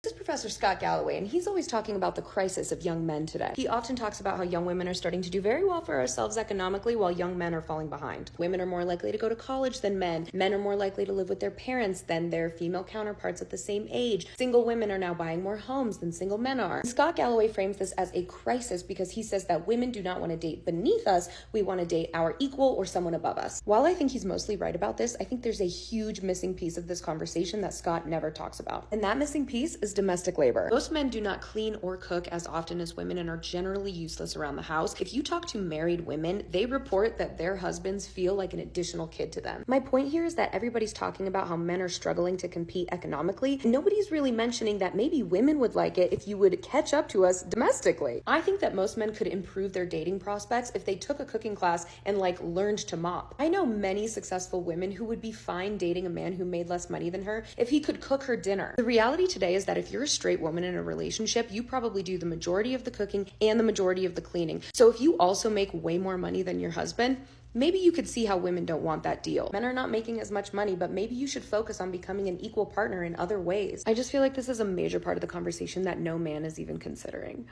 This is Professor Scott Galloway, and he's always talking about the crisis of young men today. He often talks about how young women are starting to do very well for ourselves economically while young men are falling behind. Women are more likely to go to college than men. Men are more likely to live with their parents than their female counterparts at the same age. Single women are now buying more homes than single men are. Scott Galloway frames this as a crisis because he says that women do not want to date beneath us, we want to date our equal or someone above us. While I think he's mostly right about this, I think there's a huge missing piece of this conversation that Scott never talks about. And that missing piece is domestic labor. Most men do not clean or cook as often as women and are generally useless around the house. If you talk to married women, they report that their husbands feel like an additional kid to them. My point here is that everybody's talking about how men are struggling to compete economically. Nobody's really mentioning that maybe women would like it if you would catch up to us domestically. I think that most men could improve their dating prospects if they took a cooking class and learned to mop. I know many successful women who would be fine dating a man who made less money than her if he could cook her dinner. The reality today is that if you're a straight woman in a relationship, you probably do the majority of the cooking and the majority of the cleaning. So if you also make way more money than your husband, maybe you could see how women don't want that deal. Men are not making as much money, but maybe you should focus on becoming an equal partner in other ways. I just feel like this is a major part of the conversation that no man is even considering.